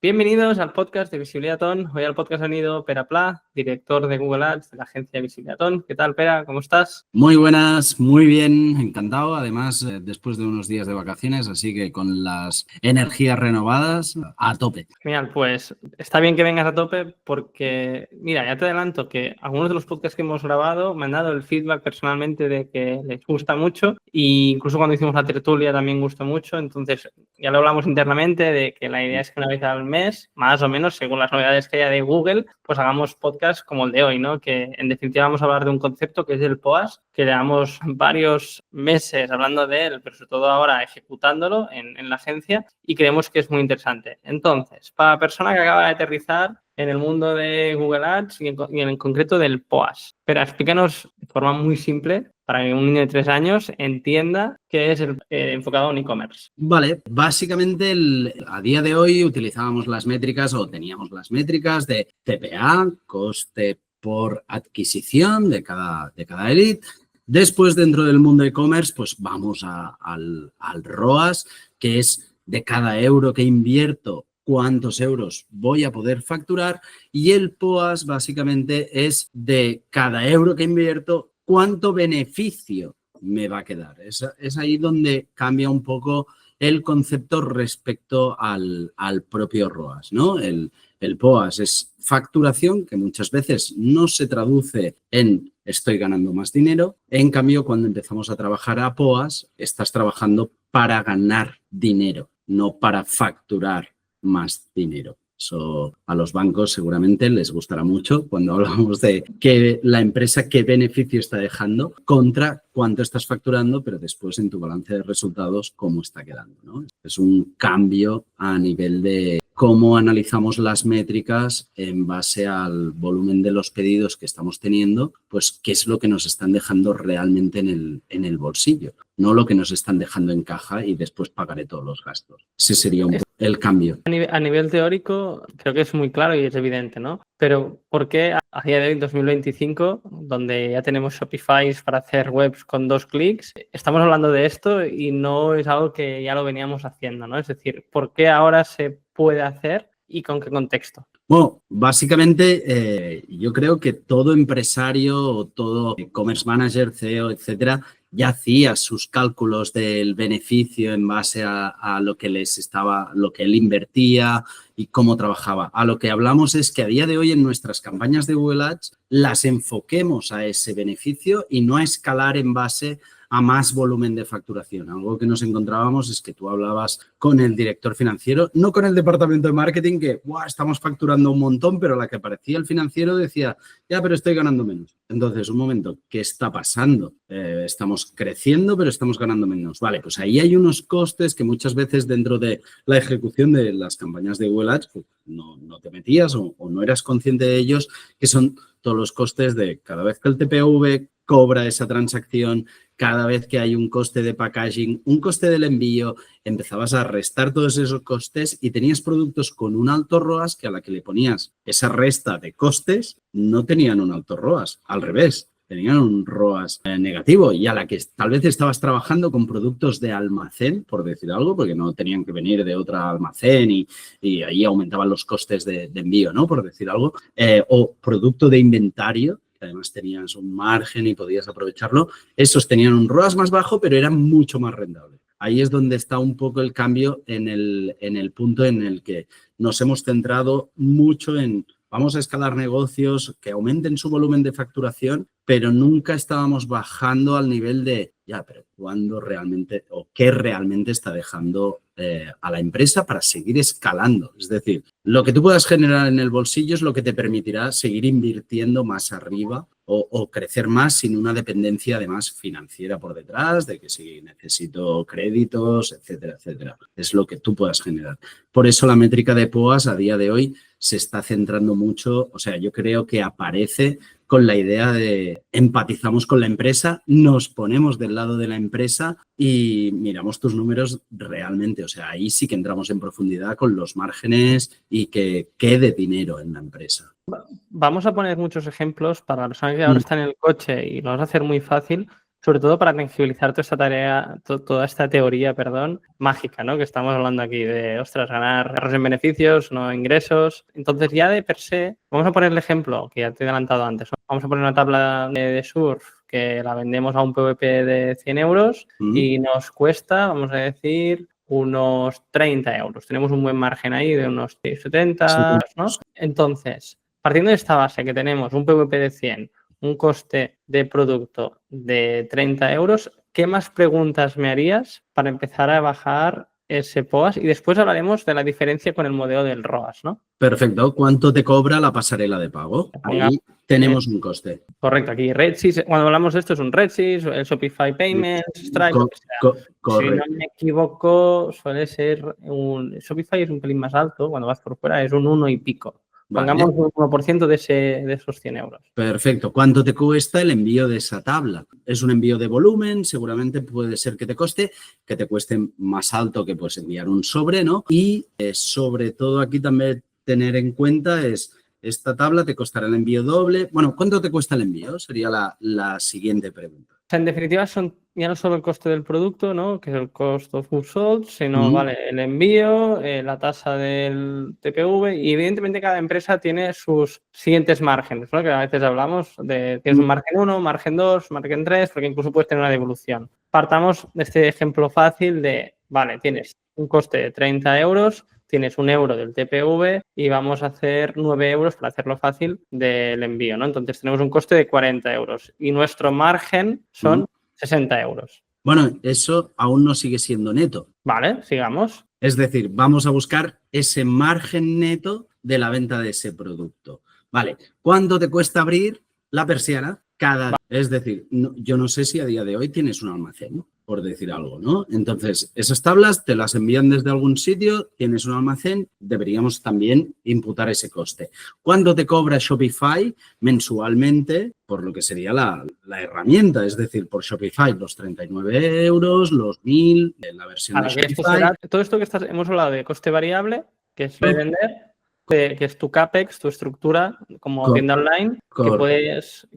Bienvenidos al podcast de Visibilitatón. Hoy al podcast han ido Pere Pla, director de Google Ads de la agencia Visibilitatón. ¿Qué tal, Pere? ¿Cómo estás? Muy buenas, muy bien, encantado. Además, después de unos días de vacaciones, así que con las energías renovadas, a tope. Genial, pues está bien que vengas a tope porque, mira, ya te adelanto que algunos de los podcasts que hemos grabado me han dado el feedback personalmente de que les gusta mucho e incluso cuando hicimos la tertulia también gustó mucho. Entonces, ya lo hablamos internamente de que la idea es que una vez al mes, más o menos, según las novedades que haya de Google, pues hagamos podcasts como el de hoy, ¿no? Que en definitiva vamos a hablar de un concepto que es el POAS, que llevamos varios meses hablando de él, pero sobre todo ahora ejecutándolo en la agencia y creemos que es muy interesante. Entonces, para la persona que acaba de aterrizar en el mundo de Google Ads y en concreto del POAS. Pero explícanos de forma muy simple para que un niño de 3 años entienda qué es el enfocado en e-commerce. Vale, básicamente a día de hoy utilizábamos las métricas o teníamos las métricas de CPA, coste por adquisición de cada lead. Después, dentro del mundo e-commerce, pues vamos al ROAS, que es de cada euro que invierto, cuántos euros voy a poder facturar, y el POAS básicamente es de cada euro que invierto, cuánto beneficio me va a quedar. Es ahí donde cambia un poco el concepto respecto al propio ROAS, ¿no? El POAS es facturación, que muchas veces no se traduce en estoy ganando más dinero. En cambio, cuando empezamos a trabajar a POAS, estás trabajando para ganar dinero, no para facturar más dinero. Eso a los bancos seguramente les gustará mucho cuando hablamos de que la empresa qué beneficio está dejando contra cuánto estás facturando, pero después en tu balance de resultados cómo está quedando, ¿no? Es un cambio a nivel de cómo analizamos las métricas en base al volumen de los pedidos que estamos teniendo, pues qué es lo que nos están dejando realmente en el bolsillo, no lo que nos están dejando en caja y después pagaré todos los gastos. Ese sería un poco el cambio. A nivel teórico, creo que es muy claro y es evidente, ¿no? Pero ¿por qué a día de hoy, 2025, donde ya tenemos Shopify para hacer webs con 2 clics, estamos hablando de esto y no es algo que ya lo veníamos haciendo, ¿no? Es decir, ¿por qué ahora se puede hacer y con qué contexto? Bueno, básicamente yo creo que todo empresario o todo e-commerce manager, CEO, etcétera, ya hacía sus cálculos del beneficio en base a lo que lo que él invertía y cómo trabajaba. A lo que hablamos es que a día de hoy en nuestras campañas de Google Ads las enfoquemos a ese beneficio y no a escalar en base a más volumen de facturación. Algo que nos encontrábamos es que tú hablabas con el director financiero, no con el departamento de marketing, que estamos facturando un montón, pero la que aparecía el financiero decía, ya, pero estoy ganando menos. Entonces, un momento, ¿qué está pasando? Estamos creciendo, pero estamos ganando menos. Vale, pues ahí hay unos costes que muchas veces dentro de la ejecución de las campañas de Google Ads pues, no te metías o no eras consciente de ellos, que son todos los costes de cada vez que el TPV cobra esa transacción, cada vez que hay un coste de packaging, un coste del envío, empezabas a restar todos esos costes y tenías productos con un alto ROAS que a la que le ponías esa resta de costes no tenían un alto ROAS, al revés, tenían un ROAS negativo y a la que tal vez estabas trabajando con productos de almacén, por decir algo, porque no tenían que venir de otro almacén y ahí aumentaban los costes de envío, ¿no? Por decir algo, o producto de inventario, además tenías un margen y podías aprovecharlo, esos tenían un ROAS más bajo, pero eran mucho más rentables. Ahí es donde está un poco el cambio en el punto en el que nos hemos centrado mucho en vamos a escalar negocios que aumenten su volumen de facturación, pero nunca estábamos bajando al nivel de, ya, pero ¿cuándo realmente o qué realmente está dejando a la empresa para seguir escalando? Es decir, lo que tú puedas generar en el bolsillo es lo que te permitirá seguir invirtiendo más arriba o crecer más sin una dependencia además financiera por detrás, de que si necesito créditos, etcétera, etcétera. Es lo que tú puedas generar. Por eso la métrica de POAS a día de hoy se está centrando mucho, o sea, yo creo que aparece con la idea de empatizamos con la empresa, nos ponemos del lado de la empresa y miramos tus números realmente. O sea, ahí sí que entramos en profundidad con los márgenes y que quede dinero en la empresa. Vamos a poner muchos ejemplos para la persona que ahora está en el coche y lo vamos a hacer muy fácil sobre todo para tangibilizar toda esta tarea, toda esta teoría, mágica, ¿no? Que estamos hablando aquí de, ostras, ganar ahorros en beneficios, no ingresos. Entonces, ya de per se, vamos a poner el ejemplo que ya te he adelantado antes, ¿no? Vamos a poner una tabla de surf que la vendemos a un PVP de 100 euros y nos cuesta, vamos a decir, unos 30 euros. Tenemos un buen margen ahí de unos 70, ¿no? Entonces, partiendo de esta base que tenemos un PVP de 100, un coste de producto de 30 euros, ¿qué más preguntas me harías para empezar a bajar ese POAS? Y después hablaremos de la diferencia con el modelo del ROAS, ¿no? Perfecto. ¿Cuánto te cobra la pasarela de pago? Ahí tenemos un coste. Correcto. Aquí Redsys, cuando hablamos de esto es un Redsys, el Shopify Payments, Stripe, lo que sea. Si no me equivoco, suele ser un... Shopify es un pelín más alto, cuando vas por fuera es un 1 y pico. Pongamos un 1% de esos 100 euros. Perfecto. ¿Cuánto te cuesta el envío de esa tabla? Es un envío de volumen, seguramente puede ser que te cueste más alto que puedes enviar un sobre, ¿no? Y sobre todo aquí también tener en cuenta es, esta tabla te costará el envío doble. Bueno, ¿cuánto te cuesta el envío? Sería la siguiente pregunta. O sea, en definitiva, son ya no solo el coste del producto, ¿no? Que es el cost of goods sold, sino vale, el envío, la tasa del TPV y evidentemente cada empresa tiene sus siguientes márgenes, ¿no? Que a veces hablamos de tienes un margen 1, margen 2, margen 3, porque incluso puedes tener una devolución. Partamos de este ejemplo fácil de, vale, tienes un coste de 30 euros, tienes 1 euro del TPV y vamos a hacer 9 euros, para hacerlo fácil, del envío, ¿no? Entonces tenemos un coste de 40 euros y nuestro margen son 60 euros. Bueno, eso aún no sigue siendo neto. Vale, sigamos. Es decir, vamos a buscar ese margen neto de la venta de ese producto. Vale, ¿cuánto te cuesta abrir la persiana? Es decir, yo no sé si a día de hoy tienes un almacén, por decir algo, ¿no? Entonces, esas tablas te las envían desde algún sitio, tienes un almacén, deberíamos también imputar ese coste. ¿Cuánto te cobra Shopify mensualmente? Por lo que sería la herramienta, es decir, por Shopify los 39 euros, los 1.000, la versión de Shopify. Todo esto que hemos hablado de coste variable, que es vender, que es tu CAPEX, tu estructura como tienda online,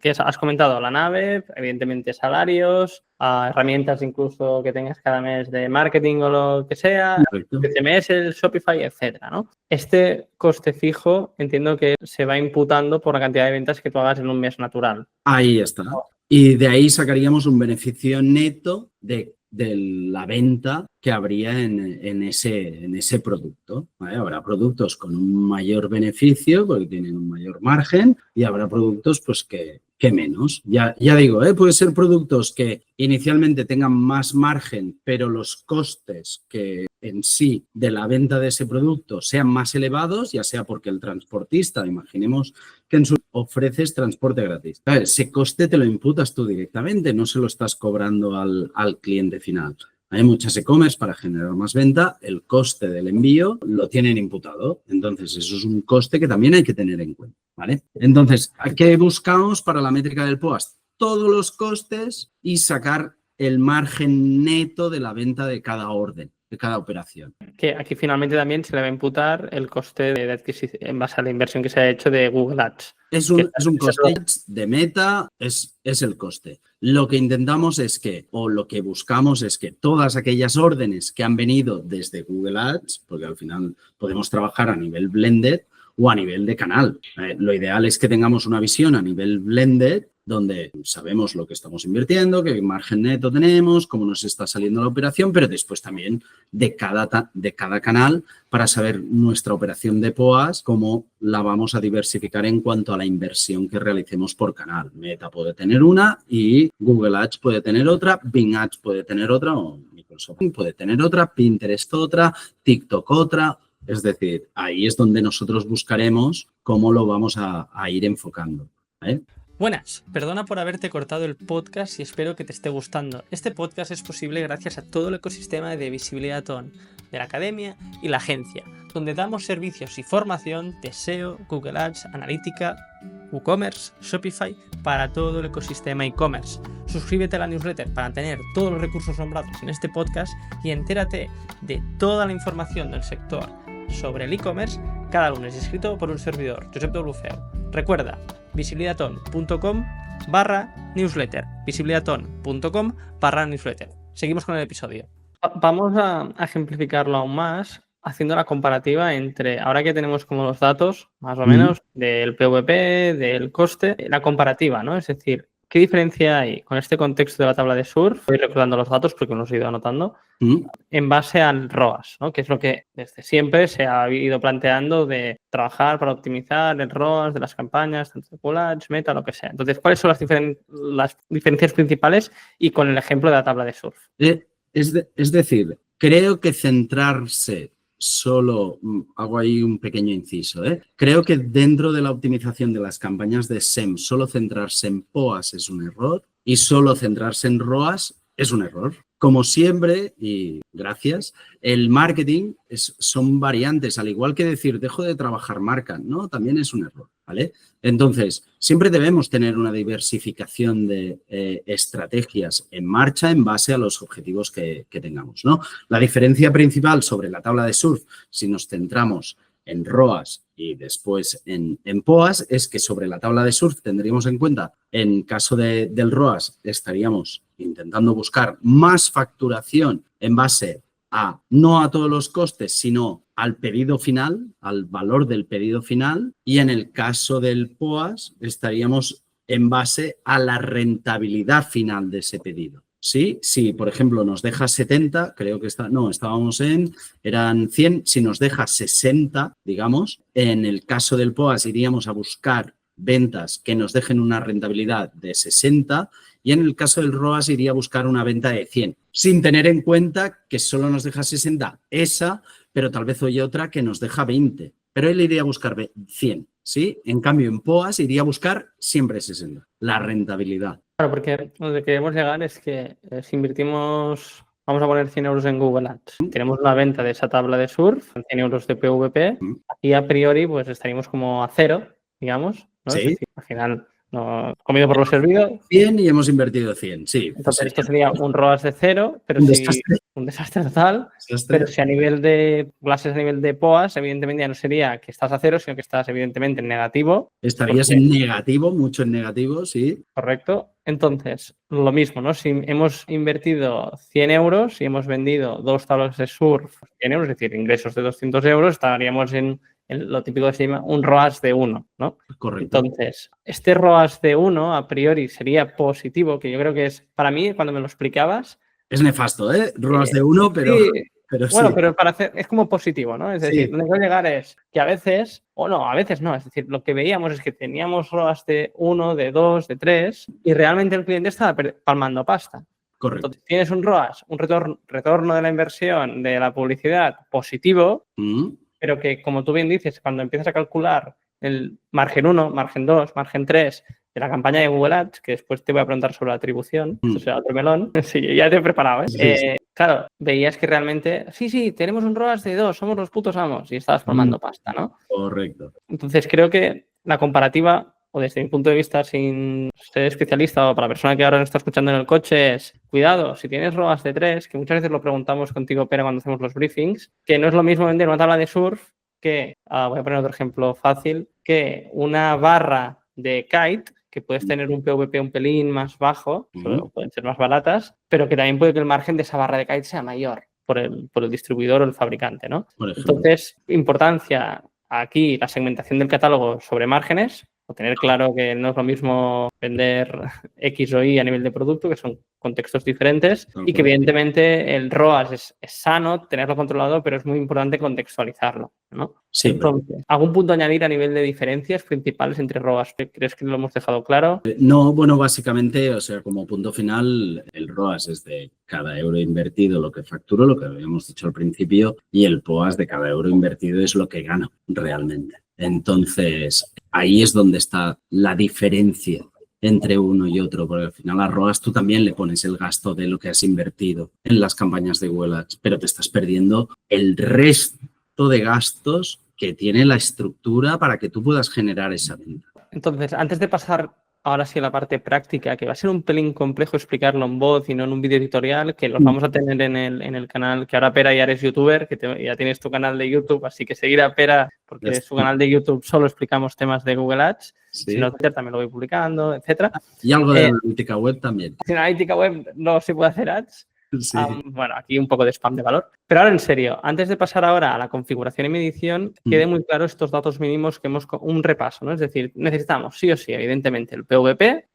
que has comentado la nave, evidentemente salarios, herramientas incluso que tengas cada mes de marketing o lo que sea, CMS, el Shopify, etcétera, ¿no? Este coste fijo entiendo que se va imputando por la cantidad de ventas que tú hagas en un mes natural. Ahí está. Y de ahí sacaríamos un beneficio neto de la venta que habría en ese producto, ¿vale? Habrá productos con un mayor beneficio porque tienen un mayor margen y habrá productos pues que menos. Ya digo, puede ser productos que inicialmente tengan más margen, pero los costes que en sí de la venta de ese producto sean más elevados, ya sea porque el transportista, imaginemos que en su ofreces transporte gratis. Ese coste te lo imputas tú directamente, no se lo estás cobrando al cliente final. Hay muchas e-commerce para generar más venta, el coste del envío lo tienen imputado. Entonces, eso es un coste que también hay que tener en cuenta, ¿vale? Entonces, ¿qué buscamos para la métrica del POAS? Todos los costes y sacar el margen neto de la venta de cada orden, de cada operación. Que aquí finalmente también se le va a imputar el coste de adquisición en base a la inversión que se ha hecho de Google Ads. Es un coste de Meta, es el coste. Lo que intentamos es que, o lo que buscamos es que todas aquellas órdenes que han venido desde Google Ads, porque al final podemos trabajar a nivel blended o a nivel de canal. Lo ideal es que tengamos una visión a nivel blended donde sabemos lo que estamos invirtiendo, qué margen neto tenemos, cómo nos está saliendo la operación, pero después también de cada canal para saber nuestra operación de POAS, cómo la vamos a diversificar en cuanto a la inversión que realicemos por canal. Meta puede tener una y Google Ads puede tener otra, Bing Ads puede tener otra o Microsoft puede tener otra, Pinterest otra, TikTok otra. Es decir, ahí es donde nosotros buscaremos cómo lo vamos a ir enfocando, ¿vale? Buenas, perdona por haberte cortado el podcast y espero que te esté gustando. Este podcast es posible gracias a todo el ecosistema de Visibilidad On, de la academia y la agencia, donde damos servicios y formación de SEO, Google Ads, analítica, WooCommerce, Shopify para todo el ecosistema e-commerce. Suscríbete a la newsletter para tener todos los recursos nombrados en este podcast y entérate de toda la información del sector sobre el e-commerce cada lunes, escrito por un servidor, Josep W. Feu. Recuerda, visibilidaton.com visibilitatón.com/newsletter. visibilitatón.com/newsletter. Seguimos con el episodio. Vamos a ejemplificarlo aún más haciendo la comparativa entre, ahora que tenemos como los datos, más o menos, del PVP, del coste, la comparativa, ¿no? Es decir, ¿qué diferencia hay con este contexto de la tabla de surf? Voy recordando los datos porque los he ido anotando. En base al ROAS, ¿no? Que es lo que desde siempre se ha ido planteando de trabajar para optimizar el ROAS de las campañas, tanto de Google Ads, Meta, lo que sea. Entonces, ¿cuáles son las diferencias principales y con el ejemplo de la tabla de surf? Es decir, creo que centrarse solo, hago ahí un pequeño inciso, creo que dentro de la optimización de las campañas de SEM, solo centrarse en POAS es un error y solo centrarse en ROAS es un error. Como siempre, y gracias, el marketing son variantes, al igual que decir, dejo de trabajar marca, ¿no? También es un error, ¿vale? Entonces, siempre debemos tener una diversificación de estrategias en marcha en base a los objetivos que tengamos, ¿no? La diferencia principal sobre la tabla de surf, si nos centramos en ROAS y después en POAS, es que sobre la tabla de surf tendríamos en cuenta, en caso del ROAS, estaríamos intentando buscar más facturación en base a, no a todos los costes, sino al pedido final, al valor del pedido final, y en el caso del POAS estaríamos en base a la rentabilidad final de ese pedido. ¿Sí? Si, por ejemplo, nos deja 70, creo que eran 100, si nos deja 60, digamos, en el caso del POAS iríamos a buscar ventas que nos dejen una rentabilidad de 60 y en el caso del ROAS iría a buscar una venta de 100, sin tener en cuenta que solo nos deja 60 esa, pero tal vez hoy otra que nos deja 20, pero él iría a buscar 100, ¿sí? En cambio, en POAS iría a buscar siempre 60, la rentabilidad. Claro, porque donde queremos llegar es que si invertimos, vamos a poner 100 euros en Google Ads, tenemos una venta de esa tabla de surf, 100 euros de PVP, y a priori pues estaríamos como a cero, digamos, ¿no? Sí. Es decir, al final, no, comido por lo servido. 100 y hemos invertido 100, sí. Entonces esto sería un ROAS de cero, pero un desastre total, pero si a nivel de clases, a nivel de POAS, evidentemente ya no sería que estás a cero, sino que estás evidentemente en negativo. Estarías en negativo, mucho en negativo, sí. Correcto. Entonces, lo mismo, ¿no? Si hemos invertido 100 euros y hemos vendido 2 tablas de surf, 100 euros, es decir, ingresos de 200 euros, estaríamos en lo típico que se llama un ROAS de 1, ¿no? Correcto. Entonces, este ROAS de 1 a priori sería positivo, que yo creo que es, para mí, cuando me lo explicabas... Es nefasto, ¿eh? ROAS de 1, pero... Sí. Pero bueno, sí. pero para hacer, es como positivo, ¿no? Es decir, donde quiero llegar es que a veces no, es decir, lo que veíamos es que teníamos ROAS de 1, de 2, de 3 y realmente el cliente estaba palmando pasta. Correcto. Entonces tienes un ROAS, un retorno de la inversión de la publicidad positivo, pero que, como tú bien dices, cuando empiezas a calcular el margen 1, margen 2, margen 3 de la campaña de Google Ads, que después te voy a preguntar sobre la atribución, esto será otro melón, sí, ya te he preparado, ¿eh? Sí. Claro, veías que realmente, sí, tenemos un ROAS de 2, somos los putos amos, y estabas formando pasta, ¿no? Correcto. Entonces creo que la comparativa, o desde mi punto de vista, sin ser especialista o para la persona que ahora nos está escuchando en el coche, es, cuidado, si tienes ROAS de 3, que muchas veces lo preguntamos contigo, Pere, cuando hacemos los briefings, que no es lo mismo vender una tabla de surf que, voy a poner otro ejemplo fácil, que una barra de kite, que puedes tener un PVP un pelín más bajo, pueden ser más baratas, pero que también puede que el margen de esa barra de kite sea mayor por el distribuidor o el fabricante, ¿no? Entonces, importancia aquí, la segmentación del catálogo sobre márgenes, o tener claro que no es lo mismo vender X o Y a nivel de producto, que son contextos diferentes, y que evidentemente el ROAS es sano, tenerlo controlado, pero es muy importante contextualizarlo, ¿no? Sí. Entonces, ¿algún punto a añadir a nivel de diferencias principales entre ROAS? ¿Crees que lo hemos dejado claro? No, bueno, básicamente, o sea, como punto final, el ROAS es de cada euro invertido lo que facturo, lo que habíamos dicho al principio, y el POAS de cada euro invertido es lo que gano realmente. Entonces, ahí es donde está la diferencia entre uno y otro, porque al final a ROAS tú también le pones el gasto de lo que has invertido en las campañas de Google Ads, pero te estás perdiendo el resto de gastos que tiene la estructura para que tú puedas generar esa venta. Entonces, antes de pasar ahora sí a la parte práctica, que va a ser un pelín complejo explicarlo en voz y no en un vídeo tutorial, que los vamos a tener en el canal, que ahora Pera ya eres youtuber, que ya tienes tu canal de YouTube, así que seguir a Pera, porque en su canal de YouTube solo explicamos temas de Google Ads, si no, también lo voy publicando, etcétera. Y algo de analítica web también. En analítica web no se puede hacer ads. Sí. Bueno, aquí un poco de spam de valor. Pero ahora en serio, antes de pasar ahora a la configuración y medición, quede muy claro estos datos mínimos que hemos un repaso, ¿no? Es decir, necesitamos sí o sí, evidentemente, el PVP,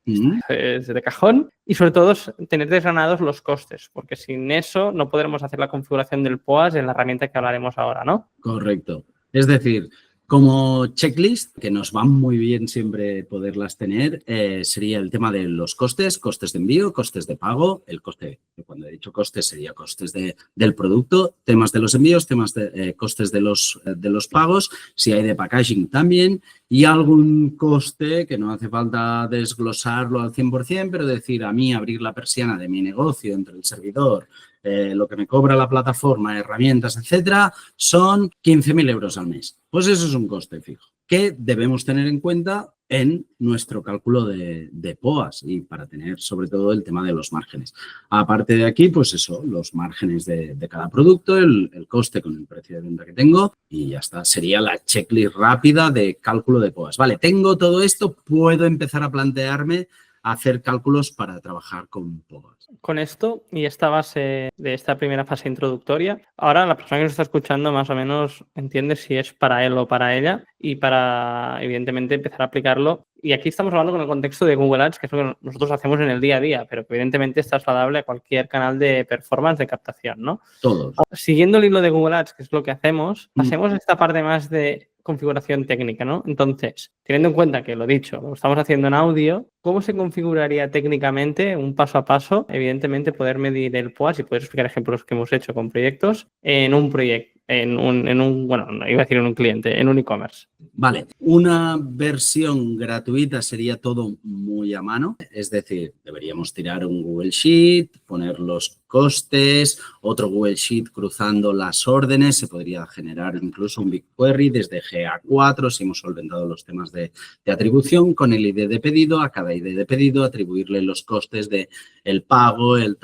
es de cajón, y sobre todo tener desgranados los costes, porque sin eso no podremos hacer la configuración del POAS en la herramienta que hablaremos ahora, ¿no? Correcto. Es decir, como checklist, que nos va muy bien siempre poderlas tener, sería el tema de los costes, costes de envío, costes de pago, el coste, cuando he dicho costes sería costes del producto, temas de los envíos, temas de costes de los pagos, si hay de packaging también, y algún coste que no hace falta desglosarlo al 100%, pero decir a mí abrir la persiana de mi negocio entre el servidor, lo que me cobra la plataforma, herramientas, etcétera, son 15.000 euros al mes. Pues eso es un coste fijo que debemos tener en cuenta en nuestro cálculo de POAS y para tener sobre todo el tema de los márgenes. Aparte de aquí, pues eso, los márgenes de cada producto, el coste con el precio de venta que tengo y ya está. Sería la checklist rápida de cálculo de POAS. Vale, tengo todo esto, puedo empezar a plantearme hacer cálculos para trabajar con POAS. Con esto y esta base de esta primera fase introductoria, ahora la persona que nos está escuchando más o menos entiende si es para él o para ella y para, evidentemente, empezar a aplicarlo. Y aquí estamos hablando con el contexto de Google Ads, que es lo que nosotros hacemos en el día a día, pero que evidentemente es trasladable a cualquier canal de performance, de captación, ¿no? Todos. Siguiendo el hilo de Google Ads, que es lo que hacemos, pasemos a esta parte más de configuración técnica, ¿no? Entonces, teniendo en cuenta que lo dicho, lo estamos haciendo en audio, ¿cómo se configuraría técnicamente un paso a paso? Evidentemente, poder medir el POAS y poder explicar ejemplos que hemos hecho con proyectos en un proyecto, bueno, iba a decir en un cliente, en un e-commerce. Vale, una versión gratuita sería todo muy a mano, es decir, deberíamos tirar un Google Sheet, poner los costes, otro Google Sheet cruzando las órdenes, se podría generar incluso un BigQuery desde GA4 si hemos solventado los temas de atribución con el ID de pedido, a cada ID de pedido atribuirle los costes de el pago, el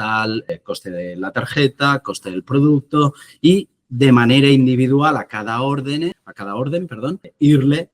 coste de la tarjeta, coste del producto y de manera individual a cada orden, irle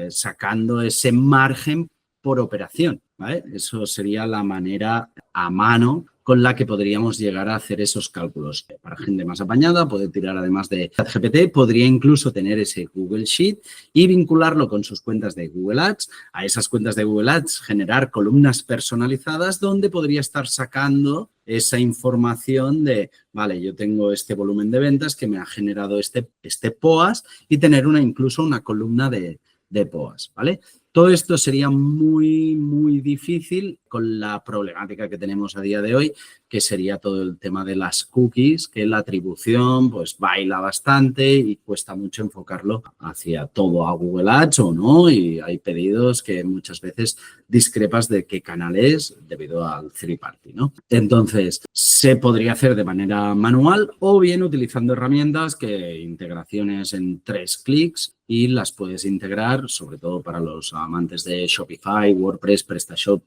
sacando ese margen por operación, ¿vale? Eso sería la manera a mano con la que podríamos llegar a hacer esos cálculos. Para gente más apañada, puede tirar además de ChatGPT, podría incluso tener ese Google Sheet y vincularlo con sus cuentas de Google Ads. A esas cuentas de Google Ads generar columnas personalizadas donde podría estar sacando esa información de, vale, yo tengo este volumen de ventas que me ha generado este POAS y tener incluso una columna de POAS, ¿vale? Todo esto sería muy, muy difícil con la problemática que tenemos a día de hoy, que sería todo el tema de las cookies, que la atribución pues baila bastante y cuesta mucho enfocarlo hacia todo a Google Ads o no, y hay pedidos que muchas veces discrepas de qué canal es debido al third party, ¿no? Entonces, se podría hacer de manera manual o bien utilizando herramientas integraciones en 3 clics y las puedes integrar, sobre todo para los amantes de Shopify, WordPress, PrestaShop,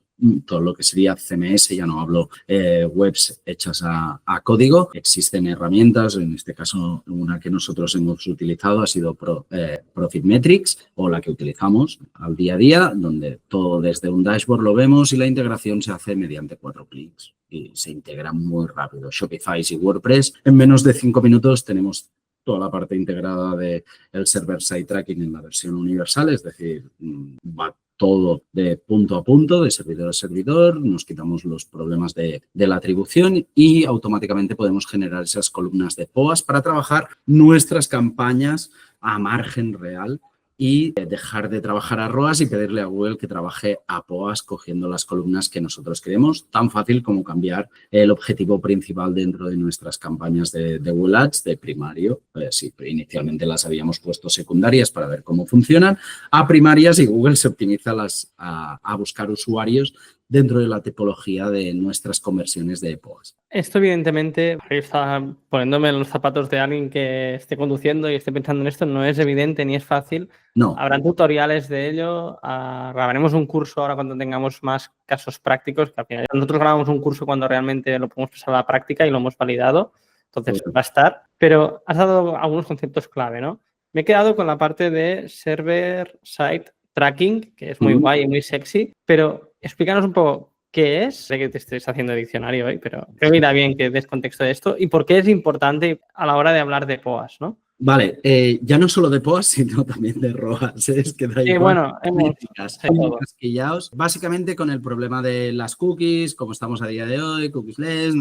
todo lo que sería CMS, ya no hablo webs hechas a código. Existen herramientas, en este caso una que nosotros hemos utilizado ha sido Profit Metrics o la que utilizamos al día a día, donde todo desde un dashboard lo vemos y la integración se hace mediante 4 clics y se integra muy rápido. Shopify y WordPress, en menos de 5 minutos tenemos toda la parte integrada del server-side tracking en la versión universal, es decir, va todo de punto a punto, de servidor a servidor, nos quitamos los problemas de la atribución y automáticamente podemos generar esas columnas de POAS para trabajar nuestras campañas a margen real y dejar de trabajar a ROAS y pedirle a Google que trabaje a POAS cogiendo las columnas que nosotros queremos, tan fácil como cambiar el objetivo principal dentro de nuestras campañas de Google Ads de primario. Sí, inicialmente las habíamos puesto secundarias para ver cómo funcionan, a primarias y Google se optimiza a buscar usuarios dentro de la tipología de nuestras conversiones de POAS. Esto, evidentemente, yo estaba poniéndome en los zapatos de alguien que esté conduciendo y esté pensando en esto, no es evidente ni es fácil. No. Habrán tutoriales de ello, grabaremos un curso ahora cuando tengamos más casos prácticos, que al final nosotros grabamos un curso cuando realmente lo podemos pasar a la práctica y lo hemos validado, entonces va a estar. Pero has dado algunos conceptos clave, ¿no? Me he quedado con la parte de server-side tracking, que es muy guay y muy sexy, pero explícanos un poco qué es. Sé que te estés haciendo diccionario hoy, pero creo que irá bien que des contexto de esto y por qué es importante a la hora de hablar de POAS, ¿no? Vale, ya no solo de POAS, sino también de ROAS. Es que da igual. Bueno, hemos casquillaos. Básicamente con el problema de las cookies, como estamos a día de hoy, cookies-less,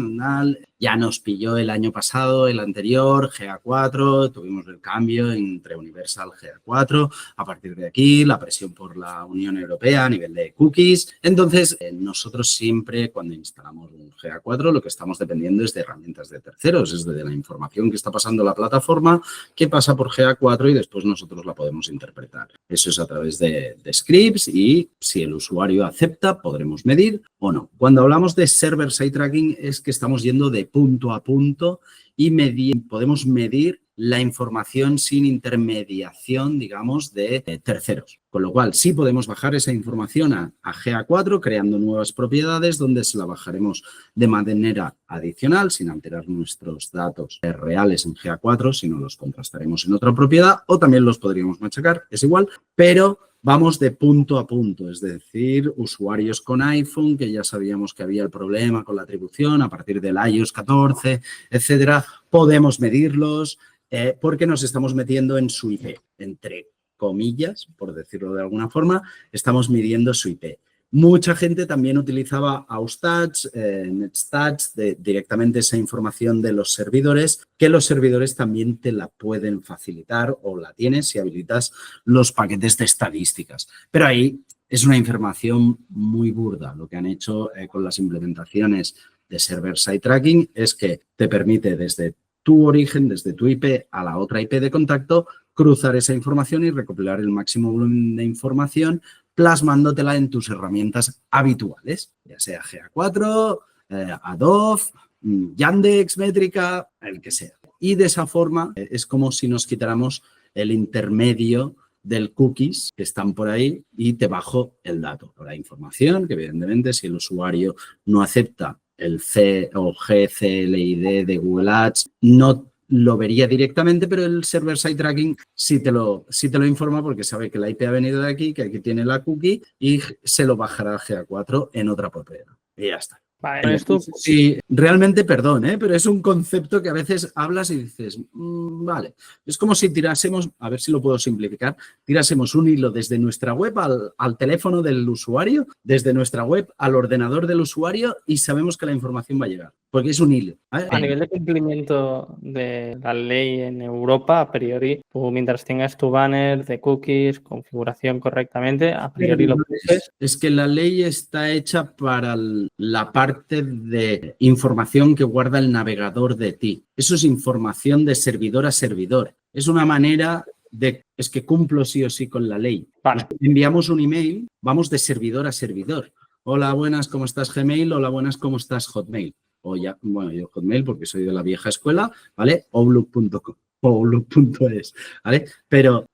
ya nos pilló el año pasado, el anterior, GA4, tuvimos el cambio entre Universal GA4. A partir de aquí, la presión por la Unión Europea a nivel de cookies. Entonces, nosotros siempre cuando instalamos un GA4, lo que estamos dependiendo es de herramientas de terceros, es de la información que está pasando la plataforma, que pasa por GA4 y después nosotros la podemos interpretar. Eso es a través de scripts y si el usuario acepta, podremos medir o no. Cuando hablamos de server-side tracking es que estamos yendo de punto a punto y podemos medir la información sin intermediación, digamos, de terceros. Con lo cual, sí podemos bajar esa información a GA4 creando nuevas propiedades donde se la bajaremos de manera adicional sin alterar nuestros datos reales en GA4, sino los contrastaremos en otra propiedad o también los podríamos machacar, es igual, pero vamos de punto a punto, es decir, usuarios con iPhone, que ya sabíamos que había el problema con la atribución a partir del iOS 14, etcétera, podemos medirlos porque nos estamos metiendo en su IP, entre comillas, por decirlo de alguna forma, estamos midiendo su IP. Mucha gente también utilizaba Austats, Netstats, directamente esa información de los servidores, que los servidores también te la pueden facilitar o la tienes si habilitas los paquetes de estadísticas. Pero ahí es una información muy burda. Lo que han hecho con las implementaciones de server-side tracking es que te permite desde tu origen, desde tu IP a la otra IP de contacto, cruzar esa información y recopilar el máximo volumen de información plasmándotela en tus herramientas habituales, ya sea GA4, Adobe, Yandex, Métrica, el que sea. Y de esa forma es como si nos quitáramos el intermedio del cookies que están por ahí y te bajo el dato. La información que evidentemente si el usuario no acepta el C o GCLID de Google Ads, no lo vería directamente, pero el server-side tracking sí te lo informa porque sabe que la IP ha venido de aquí, que aquí tiene la cookie y se lo bajará a GA4 en otra propiedad. Y ya está. Vale, esto... Sí, realmente, perdón, pero es un concepto que a veces hablas y dices, vale, es como si tirásemos, a ver si lo puedo simplificar, tirásemos un hilo desde nuestra web al teléfono del usuario, desde nuestra web al ordenador del usuario y sabemos que la información va a llegar, porque es un hilo. A nivel de cumplimiento de la ley en Europa, a priori, tú mientras tengas tu banner de cookies, configuración correctamente, a priori lo puedes. Es que la ley está hecha para la parte de información que guarda el navegador de ti. Eso es información de servidor a servidor. Es una manera es que cumplo sí o sí con la ley. Vale. Enviamos un email, vamos de servidor a servidor. Hola, buenas, ¿cómo estás Gmail? Hola, buenas, ¿cómo estás Hotmail? O ya, bueno, yo Hotmail porque soy de la vieja escuela, ¿vale? Outlook.com. Outlook.es, ¿vale? Pero,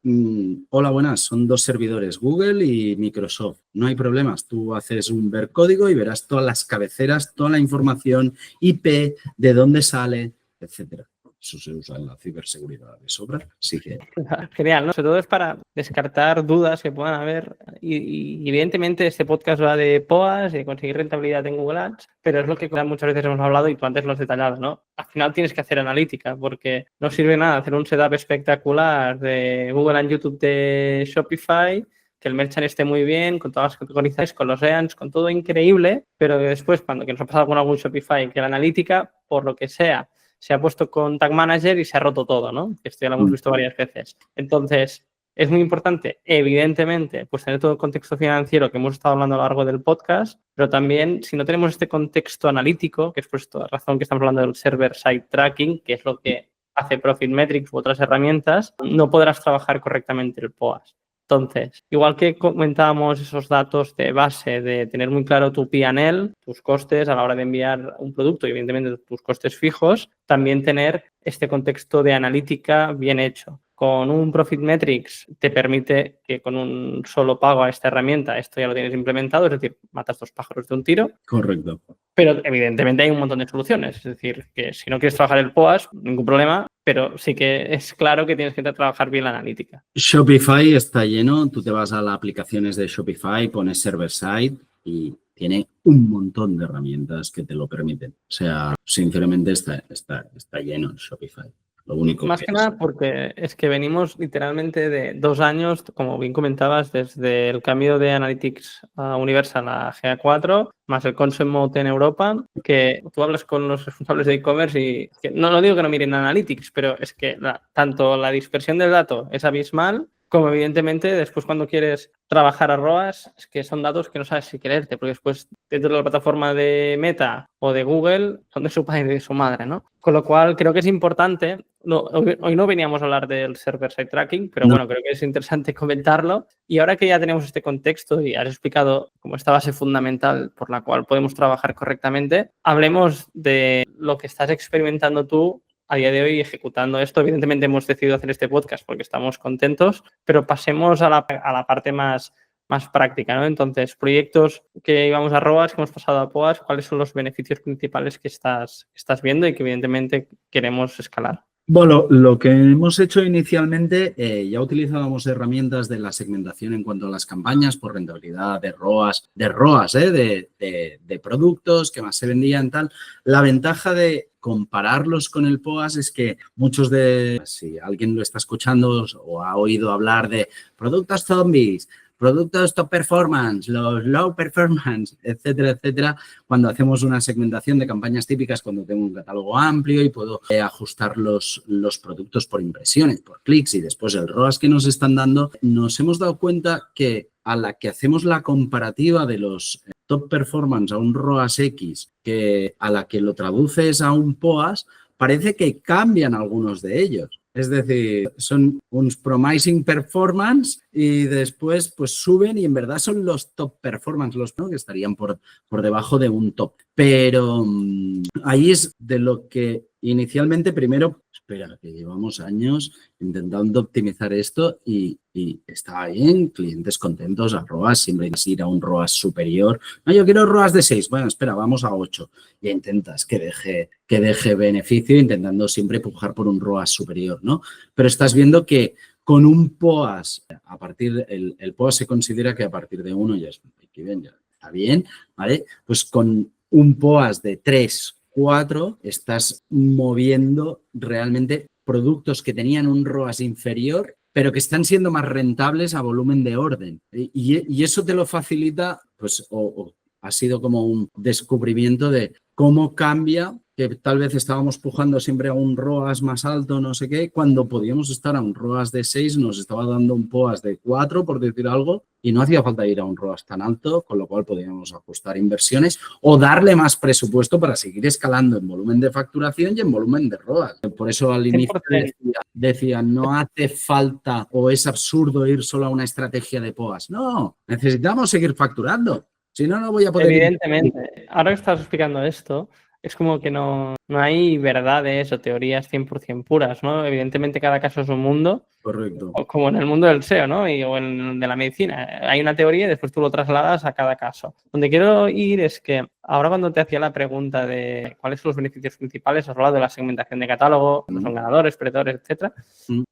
hola, buenas, son dos servidores, Google y Microsoft. No hay problemas, tú haces un ver código y verás todas las cabeceras, toda la información, IP, de dónde sale, etcétera. Eso se usa en la ciberseguridad de sobra, sí que... Genial, ¿no? Sobre todo es para descartar dudas que puedan haber y evidentemente este podcast va de POAS y de conseguir rentabilidad en Google Ads, pero es lo que muchas veces hemos hablado y tú antes lo has detallado, ¿no? Al final tienes que hacer analítica porque no sirve nada hacer un setup espectacular de Google and YouTube de Shopify, que el merchant esté muy bien, con todas las categorías, con los EANs, con todo increíble, pero después, cuando que nos ha pasado con algún Shopify, que la analítica, por lo que sea, se ha puesto con Tag Manager y se ha roto todo, ¿no? Esto ya lo hemos visto varias veces. Entonces, es muy importante, evidentemente, pues tener todo el contexto financiero que hemos estado hablando a lo largo del podcast, pero también, si no tenemos este contexto analítico, que es por esta razón que estamos hablando del server-side tracking, que es lo que hace Profit Metrics u otras herramientas, no podrás trabajar correctamente el POAS. Entonces, igual que comentábamos esos datos de base de tener muy claro tu P&L, tus costes a la hora de enviar un producto y evidentemente tus costes fijos, también tener este contexto de analítica bien hecho. Con un Profit Metrics te permite que con un solo pago a esta herramienta, esto ya lo tienes implementado, es decir, matas 2 pájaros de un tiro. Correcto. Pero evidentemente hay un montón de soluciones. Es decir, que si no quieres trabajar el POAS, ningún problema, pero sí que es claro que tienes que trabajar bien la analítica. Shopify está lleno. Tú te vas a las aplicaciones de Shopify, pones server-side y tiene un montón de herramientas que te lo permiten. O sea, sinceramente está lleno Shopify. Lo único Más que nada porque es que venimos literalmente de 2 años, como bien comentabas, desde el cambio de Analytics Universal a GA4, más el Consent Mode en Europa, que tú hablas con los responsables de e-commerce y que no digo que no miren Analytics, pero es que tanto la dispersión del dato es abismal, como evidentemente después cuando quieres trabajar a ROAS, es que son datos que no sabes si quererte, porque después dentro de la plataforma de Meta o de Google son de su padre y de su madre, ¿no? Con lo cual creo que es importante, hoy no veníamos a hablar del server-side tracking, pero bueno, creo que es interesante comentarlo. Y ahora que ya tenemos este contexto y has explicado como esta base fundamental por la cual podemos trabajar correctamente, hablemos de lo que estás experimentando tú a día de hoy ejecutando esto. Evidentemente hemos decidido hacer este podcast porque estamos contentos, pero pasemos a la parte más práctica, ¿no? Entonces, proyectos que íbamos a ROAS, que hemos pasado a POAS, ¿cuáles son los beneficios principales que estás viendo y que evidentemente queremos escalar? Bueno, lo que hemos hecho inicialmente, ya utilizábamos herramientas de la segmentación en cuanto a las campañas por rentabilidad de ROAS, de productos que más se vendían, tal. La ventaja de compararlos con el POAS es que muchos si alguien lo está escuchando o ha oído hablar de productos zombies, productos top performance, los low performance, etcétera, etcétera. Cuando hacemos una segmentación de campañas típicas, cuando tengo un catálogo amplio y puedo ajustar los productos por impresiones, por clics y después el ROAS que nos están dando, nos hemos dado cuenta que a la que hacemos la comparativa de los top performance a un ROAS X, que a la que lo traduces a un POAS, parece que cambian algunos de ellos. Es decir, son unos promising performance y después pues suben y en verdad son los top performance, los que estarían por debajo de un top. Pero ahí es de lo que inicialmente primero, espera, que llevamos años intentando optimizar esto y está bien, clientes contentos, a ROAS, siempre ir a un ROAS superior. No, yo quiero ROAS de 6, bueno, espera, vamos a 8. Y intentas que deje beneficio, intentando siempre pujar por un ROAS superior, ¿no? Pero estás viendo que con un POAS, el POAS se considera que a partir de 1 ya está bien, ¿vale? Pues con un POAS de 3, 4, estás moviendo realmente productos que tenían un ROAS inferior, pero que están siendo más rentables a volumen de orden. Y eso te lo facilita, pues, ha sido como un descubrimiento de cómo cambia, que tal vez estábamos pujando siempre a un ROAS más alto, no sé qué, cuando podíamos estar a un ROAS de 6, nos estaba dando un POAS de 4, por decir algo, y no hacía falta ir a un ROAS tan alto, con lo cual podíamos ajustar inversiones o darle más presupuesto para seguir escalando en volumen de facturación y en volumen de ROAS. Por eso al inicio decía, no hace falta o es absurdo ir solo a una estrategia de POAS. No, necesitamos seguir facturando. Si no, no voy a poder... Evidentemente, ahora que estás explicando esto, es como que no hay verdades o teorías 100% puras, ¿no? Evidentemente cada caso es un mundo. Correcto. Como en el mundo del SEO, ¿no? O en de la medicina. Hay una teoría y después tú lo trasladas a cada caso. Donde quiero ir es que ahora cuando te hacía la pregunta de cuáles son los beneficios principales, has hablado de la segmentación de catálogo, no son ganadores, perdedores, etcétera.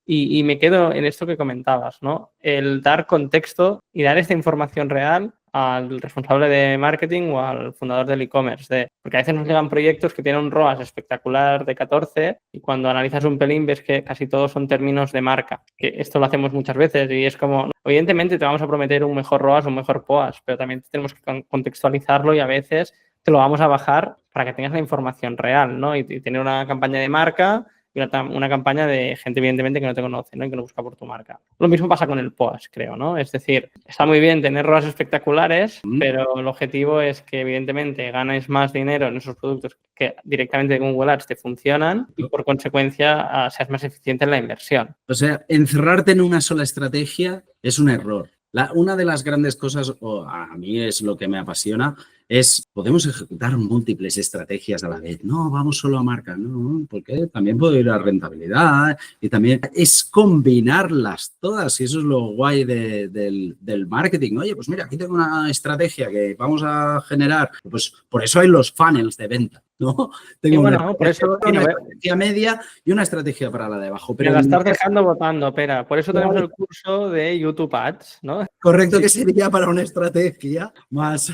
Y me quedo en esto que comentabas, ¿no? El dar contexto y dar esta información real al responsable de marketing o al fundador del e-commerce. Porque a veces nos llegan proyectos que tienen un ROAS espectacular de 14 y cuando analizas un pelín ves que casi todos son términos de marca. Que esto lo hacemos muchas veces y es como, evidentemente te vamos a prometer un mejor ROAS, un mejor POAS, pero también tenemos que contextualizarlo y a veces te lo vamos a bajar para que tengas la información real, ¿no? Y tener una campaña de marca y una campaña de gente, evidentemente, que no te conoce, ¿no? Y que no busca por tu marca. Lo mismo pasa con el POAS, creo, ¿no? Es decir, está muy bien tener ROAS espectaculares, pero el objetivo es que, evidentemente, ganes más dinero en esos productos que directamente con Google Ads te funcionan y, por consecuencia, seas más eficiente en la inversión. O sea, encerrarte en una sola estrategia es un error. Una de las grandes cosas, o a mí es lo que me apasiona, es podemos ejecutar múltiples estrategias a la vez. No, vamos solo a marca, no, porque también puedo ir a rentabilidad y también es combinarlas todas y eso es lo guay del marketing. Oye, pues mira, aquí tengo una estrategia que vamos a generar, pues por eso hay los funnels de venta, ¿no? Tengo por eso una estrategia media y una estrategia para la de abajo. Pero la estás dejando votando, Pera. Por eso tenemos el curso de YouTube Ads, ¿no? Correcto, que sería para una estrategia más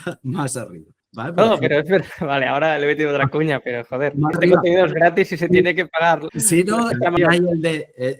arriba. ¿Vale? No, pero es verdad. Vale, ahora le he metido otra cuña, pero joder, este contenido es gratis y se tiene que pagar. Sí, no, hay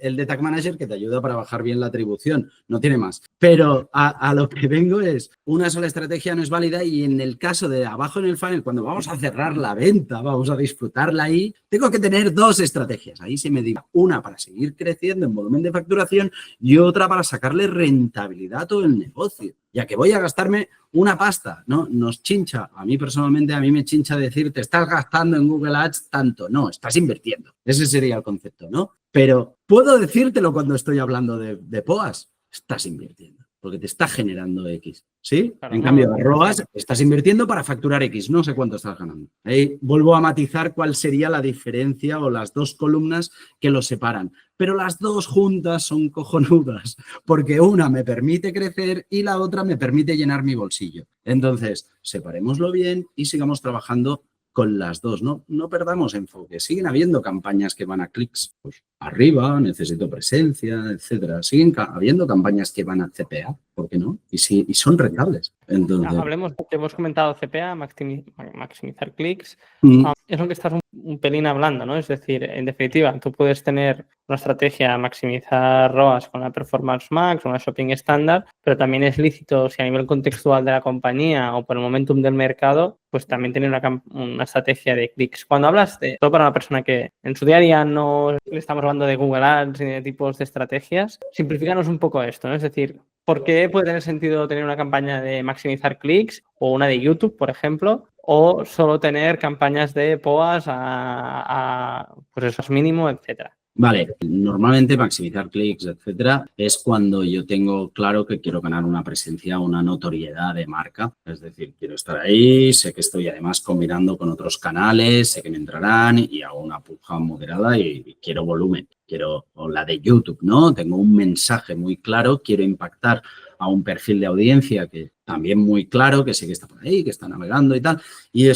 el de Tag Manager que te ayuda para bajar bien la atribución, no tiene más. Pero a lo que vengo es, una sola estrategia no es válida y en el caso de abajo en el funnel, cuando vamos a cerrar la venta, vamos a disfrutarla ahí, tengo que tener dos estrategias. Ahí se me diga una para seguir creciendo en volumen de facturación y otra para sacarle rentabilidad a todo el negocio. Ya que voy a gastarme una pasta, ¿no? Nos chincha, a mí personalmente, a mí me chincha decir, te estás gastando en Google Ads tanto. No, estás invirtiendo. Ese sería el concepto, ¿no? Pero puedo decírtelo cuando estoy hablando de POAS. Estás invirtiendo, porque te está generando X, ¿sí? Claro, en cambio, ROAS, estás invirtiendo para facturar X, no sé cuánto estás ganando. Ahí vuelvo a matizar cuál sería la diferencia o las dos columnas que los separan. Pero las dos juntas son cojonudas, porque una me permite crecer y la otra me permite llenar mi bolsillo. Entonces, separémoslo bien y sigamos trabajando con las dos, ¿no? No perdamos enfoque. Siguen habiendo campañas que van a clics pues, arriba, necesito presencia, etcétera. Siguen habiendo campañas que van a CPA, ¿por qué no? Y son rentables. Entonces, hablemos, que hemos comentado CPA, maximizar clics. Es lo que estás un pelín hablando, ¿no? Es decir, en definitiva, tú puedes tener una estrategia maximizar ROAS con la Performance Max o una Shopping estándar, pero también es lícito si a nivel contextual de la compañía o por el momentum del mercado, pues también tener una estrategia de clics. Cuando hablas de todo para una persona que en su día a día no le estamos hablando de Google Ads ni de tipos de estrategias, simplifícanos un poco esto, ¿no? Es decir, ¿por qué puede tener sentido tener una campaña de maximizar clics o una de YouTube, por ejemplo, o solo tener campañas de POAS pues eso es mínimo, etcétera? Vale, normalmente maximizar clics, etcétera, es cuando yo tengo claro que quiero ganar una presencia, una notoriedad de marca. Es decir, quiero estar ahí, sé que estoy además combinando con otros canales, sé que me entrarán y hago una puja moderada y quiero volumen. O la de YouTube, ¿no? Tengo un mensaje muy claro, quiero impactar a un perfil de audiencia que también muy claro, que sé que está por ahí, que está navegando y tal, y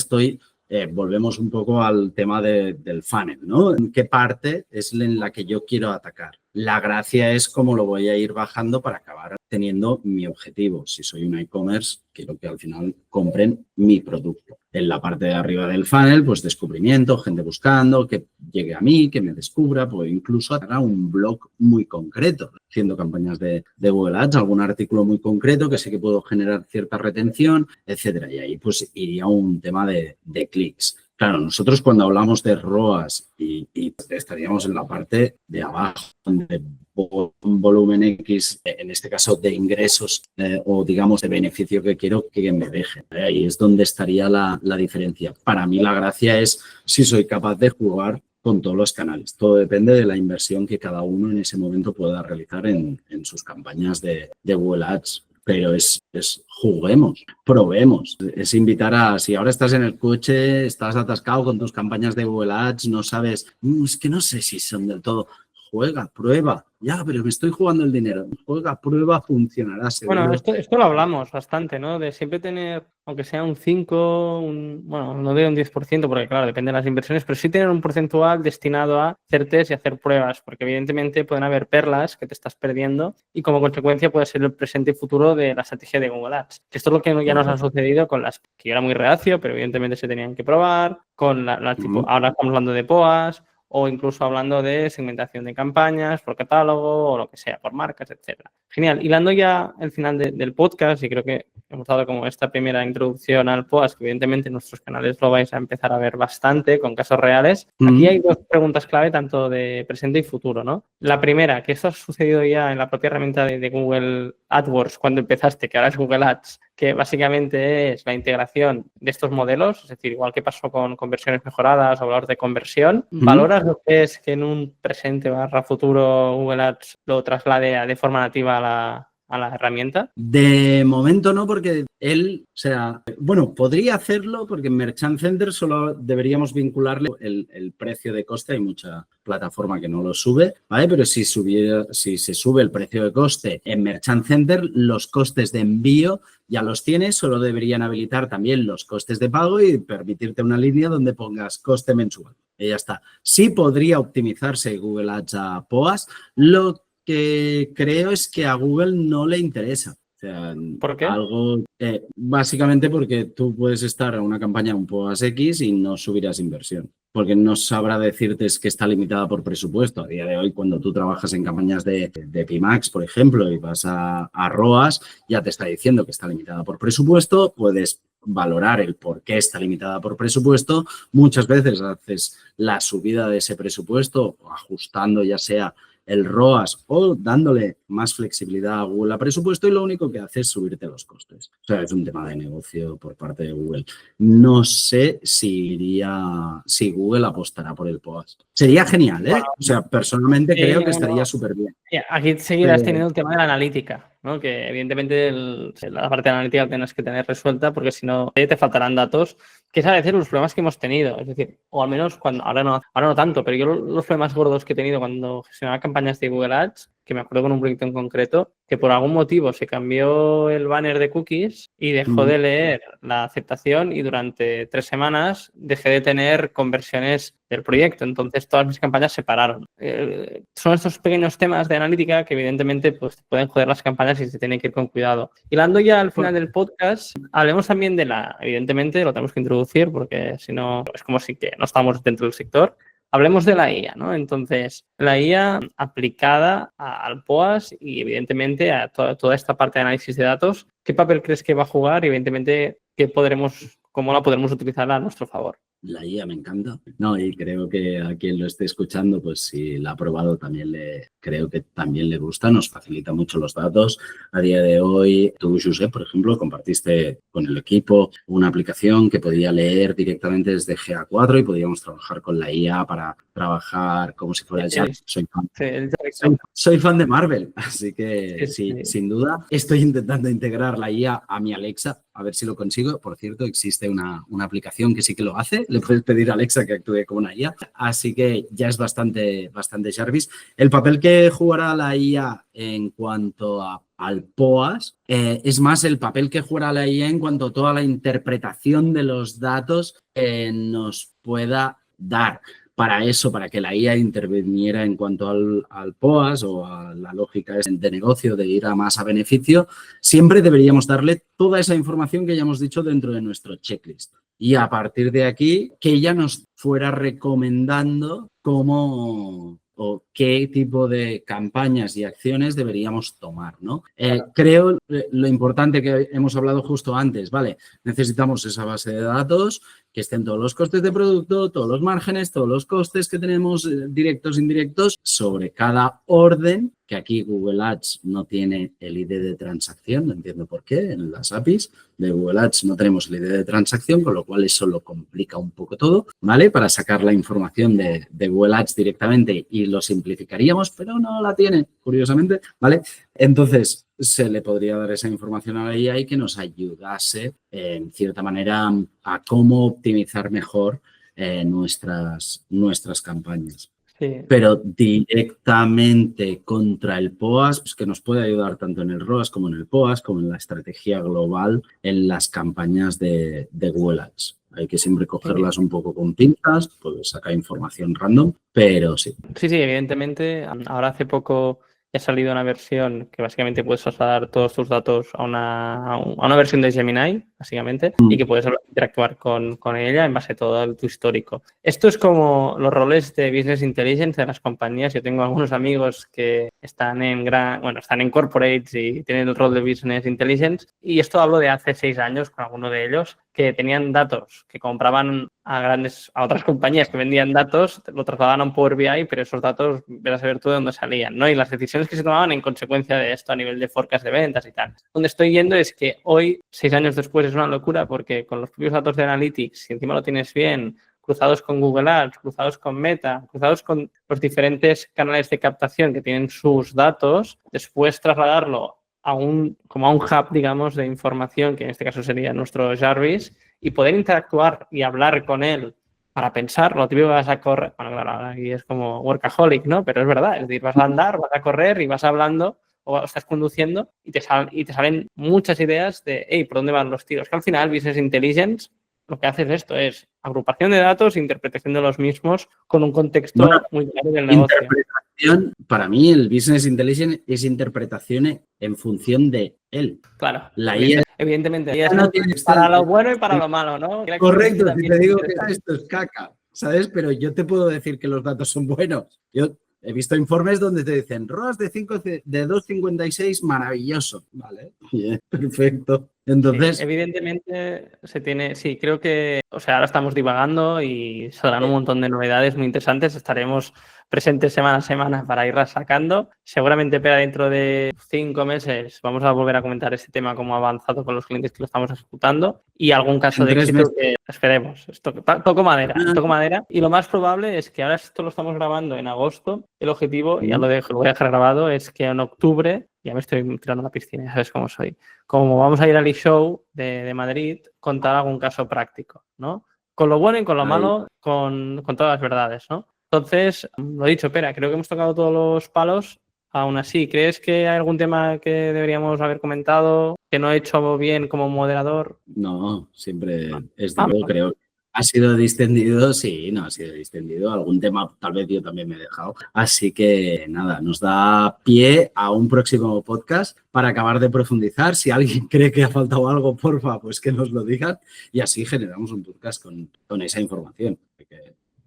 volvemos un poco al tema del funnel, ¿no? ¿En qué parte es en la que yo quiero atacar? La gracia es cómo lo voy a ir bajando para acabar teniendo mi objetivo. Si soy un e-commerce, quiero que al final compren mi producto. En la parte de arriba del funnel, pues descubrimiento, gente buscando, que llegue a mí, que me descubra, pues incluso haga un blog muy concreto, haciendo campañas de Google Ads, algún artículo muy concreto que sé que puedo generar cierta retención, etcétera. Y ahí pues iría un tema de clics. Claro, nosotros cuando hablamos de ROAS y estaríamos en la parte de abajo, de un volumen X, en este caso de ingresos o digamos de beneficio que quiero que me dejen. Ahí es donde estaría la diferencia. Para mí la gracia es si soy capaz de jugar con todos los canales. Todo depende de la inversión que cada uno en ese momento pueda realizar en sus campañas de Google Ads. Pero es juguemos, probemos. Es invitar a, si ahora estás en el coche, estás atascado con tus campañas de Google Ads, no sabes, es que no sé si son del todo. Juega, prueba. Ya, pero me estoy jugando el dinero. Juega, prueba, funcionará seguro. Bueno, esto lo hablamos bastante, ¿no? De siempre tener, aunque sea un 5, bueno, no de un 10%, porque claro, depende de las inversiones, pero sí tener un porcentual destinado a hacer test y hacer pruebas, porque evidentemente pueden haber perlas que te estás perdiendo y como consecuencia puede ser el presente y futuro de la estrategia de Google Ads. Esto es lo que ya nos ha sucedido con las que yo era muy reacio, pero evidentemente se tenían que probar, con la tipo, ahora estamos hablando de POAS, o incluso hablando de segmentación de campañas por catálogo o lo que sea, por marcas, etcétera. Genial. Hilando ya el final del podcast, y creo que hemos dado como esta primera introducción al POAS, que evidentemente en nuestros canales lo vais a empezar a ver bastante con casos reales. Aquí hay dos preguntas clave, tanto de presente y futuro, ¿no? La primera, que esto ha sucedido ya en la propia herramienta de Google AdWords cuando empezaste, que ahora es Google Ads, que básicamente es la integración de estos modelos, es decir, igual que pasó con conversiones mejoradas o valores de conversión. ¿Valoras lo que es que en un presente / futuro Google Ads lo traslade de forma nativa a la herramienta? De momento no, porque él, o sea, bueno, podría hacerlo porque en Merchant Center solo deberíamos vincularle el precio de coste. Hay mucha plataforma que no lo sube, ¿vale? Pero si se sube el precio de coste en Merchant Center, los costes de envío ya los tienes, solo deberían habilitar también los costes de pago y permitirte una línea donde pongas coste mensual. Y ya está. Sí podría optimizarse Google Ads a POAS. Lo que creo es que a Google no le interesa. O sea, ¿Por qué? algo, básicamente porque tú puedes estar en una campaña un POAS X y no subirás inversión, porque no sabrá decirte es que está limitada por presupuesto. A día de hoy, cuando tú trabajas en campañas de Pimax, por ejemplo, y vas a ROAS, ya te está diciendo que está limitada por presupuesto, puedes valorar el por qué está limitada por presupuesto. Muchas veces haces la subida de ese presupuesto, ajustando ya sea el ROAS o dándole más flexibilidad a Google a presupuesto y lo único que hace es subirte los costes. O sea, es un tema de negocio por parte de Google. No sé si Google apostará por el POAS. Sería genial, ¿eh? O sea, personalmente creo que estaría súper bien. Aquí seguirás teniendo el tema de la analítica, ¿no? Que evidentemente la parte de la analítica tienes que tener resuelta porque si no te faltarán datos, que es a veces los problemas que hemos tenido. Es decir, o al menos ahora no tanto, pero yo los problemas gordos que he tenido cuando gestionaba campañas de Google Ads, que me acuerdo con un proyecto en concreto, que por algún motivo se cambió el banner de cookies y dejó de leer la aceptación y durante 3 semanas dejé de tener conversiones del proyecto. Entonces todas mis campañas se pararon. Son estos pequeños temas de analítica que evidentemente pues, pueden joder las campañas y se tienen que ir con cuidado. Hilando ya al final del podcast, hablemos también evidentemente lo tenemos que introducir porque si no es como si que no estamos dentro del sector. Hablemos de la IA, ¿no? Entonces, la IA aplicada al POAS y evidentemente a toda esta parte de análisis de datos, ¿qué papel crees que va a jugar? Y evidentemente, ¿cómo la podremos utilizar a nuestro favor? La IA me encanta. No, y creo que a quien lo esté escuchando, pues si la ha probado creo que también le gusta, nos facilita mucho los datos. A día de hoy, tú, Josep, por ejemplo, compartiste con el equipo una aplicación que podía leer directamente desde GA4 y podíamos trabajar con la IA para trabajar como si fuera el chat. Soy fan de Marvel, así que sí, sin duda. Estoy intentando integrar la IA a mi Alexa, a ver si lo consigo. Por cierto, existe una aplicación que sí que lo hace. Le puedes pedir a Alexa que actúe como una IA. Así que ya es bastante Jarvis. El papel que jugará la IA en cuanto al POAS es más el papel que jugará la IA en cuanto a toda la interpretación de los datos nos pueda dar. Para eso, para que la IA interviniera en cuanto al POAS o a la lógica de negocio de ir a más a beneficio, siempre deberíamos darle toda esa información que ya hemos dicho dentro de nuestro checklist. Y a partir de aquí, que ella nos fuera recomendando cómo o qué tipo de campañas y acciones deberíamos tomar, ¿no? Creo lo importante que hemos hablado justo antes, ¿vale? Necesitamos esa base de datos, que estén todos los costes de producto, todos los márgenes, todos los costes que tenemos directos e indirectos sobre cada orden, que aquí Google Ads no tiene el ID de transacción, no entiendo por qué, en las APIs de Google Ads no tenemos el ID de transacción, con lo cual eso lo complica un poco todo, ¿vale? Para sacar la información de Google Ads directamente y lo simplificaríamos, pero no la tiene, curiosamente, ¿vale? Entonces, se le podría dar esa información a la IA y que nos ayudase, en cierta manera, a cómo optimizar mejor nuestras campañas. Sí. Pero directamente contra el POAS, pues que nos puede ayudar tanto en el ROAS como en el POAS, como en la estrategia global en las campañas de Google Ads. Hay que siempre cogerlas un poco con pinzas, pues sacar información random, pero sí. Sí, evidentemente. Ahora hace poco ha salido una versión que básicamente puedes trasladar todos tus datos a una versión de Gemini, básicamente, y que puedes interactuar con ella en base a todo tu histórico. Esto es como los roles de Business Intelligence de las compañías. Yo tengo algunos amigos que están en corporates y tienen el rol de Business Intelligence, y esto hablo de hace 6 años con alguno de ellos, que tenían datos que compraban a otras compañías que vendían datos, lo trasladaban a un Power BI, pero esos datos, verás a ver tú de dónde salían, ¿no? Y las decisiones que se tomaban en consecuencia de esto a nivel de forecast de ventas y tal. Donde estoy yendo es que hoy, 6 años después, es una locura porque con los propios datos de Analytics, si encima lo tienes bien, cruzados con Google Ads, cruzados con Meta, cruzados con los diferentes canales de captación que tienen sus datos, después trasladarlo como a un hub, digamos, de información, que en este caso sería nuestro Jarvis, y poder interactuar y hablar con él para pensar. Lo típico que vas a correr, bueno, claro, aquí es como workaholic, ¿no? Pero es verdad, es decir, vas a andar, vas a correr y vas hablando o estás conduciendo y te salen muchas ideas de, hey, ¿por dónde van los tiros? Que al final Business Intelligence lo que hace es esto, es agrupación de datos e interpretación de los mismos con un contexto muy claro del negocio. Para mí, el Business Intelligence es interpretación en función de él. Claro. La IA, evidentemente. IA no para lo bueno y para lo malo, ¿no? Correcto, si te digo que esto es caca, ¿sabes? Pero yo te puedo decir que los datos son buenos. Yo he visto informes donde te dicen ROAS de 2,56, maravilloso. Vale, yeah, perfecto. Entonces, sí, evidentemente creo que, o sea, ahora estamos divagando y saldrán un montón de novedades muy interesantes. Estaremos presentes semana a semana para irlas sacando. Seguramente, pero dentro de 5 meses vamos a volver a comentar este tema, cómo ha avanzado con los clientes que lo estamos ejecutando y algún caso de éxito que esperemos. Toco madera. Y lo más probable es que ahora esto lo estamos grabando en agosto. El objetivo, ya lo voy a dejar grabado, es que en octubre, ya me estoy tirando a la piscina, ya sabes cómo soy. Como vamos a ir al eShow de Madrid, contar algún caso práctico, ¿no? Con lo bueno y con lo malo, con todas las verdades, ¿no? Entonces, lo dicho, Pera, creo que hemos tocado todos los palos. Aún así, ¿crees que hay algún tema que deberíamos haber comentado que no he hecho bien como moderador? No, siempre es duro, creo. Ha sido distendido, sí, no ha sido distendido. Algún tema tal vez yo también me he dejado. Así que nada, nos da pie a un próximo podcast para acabar de profundizar. Si alguien cree que ha faltado algo, porfa, pues que nos lo digan y así generamos un podcast con esa información.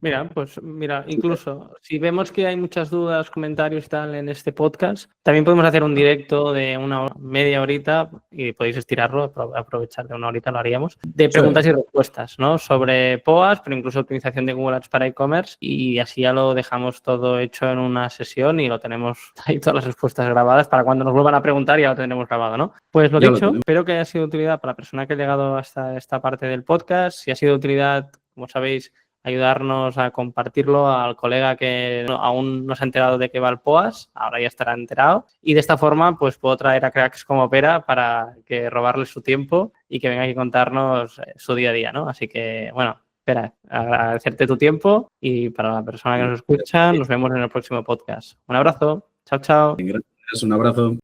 Mira, incluso si vemos que hay muchas dudas, comentarios y tal en este podcast, también podemos hacer un directo de media horita y podéis estirarlo, aprovechar de una horita lo haríamos, de preguntas y respuestas, ¿no? Sobre POAS, pero incluso optimización de Google Ads para e-commerce y así ya lo dejamos todo hecho en una sesión y lo tenemos ahí todas las respuestas grabadas para cuando nos vuelvan a preguntar ya lo tendremos grabado, ¿no? Pues lo dicho, espero que haya sido de utilidad para la persona que ha llegado hasta esta parte del podcast. Si ha sido de utilidad, como sabéis, ayudarnos a compartirlo al colega que aún no se ha enterado de qué va el POAS, ahora ya estará enterado. Y de esta forma, pues puedo traer a cracks como Pera para que robarles su tiempo y que venga aquí a contarnos su día a día, ¿no? Así que, bueno, Pera, agradecerte tu tiempo y para la persona que nos escucha, nos vemos en el próximo podcast. Un abrazo. Chao, chao. Gracias, un abrazo.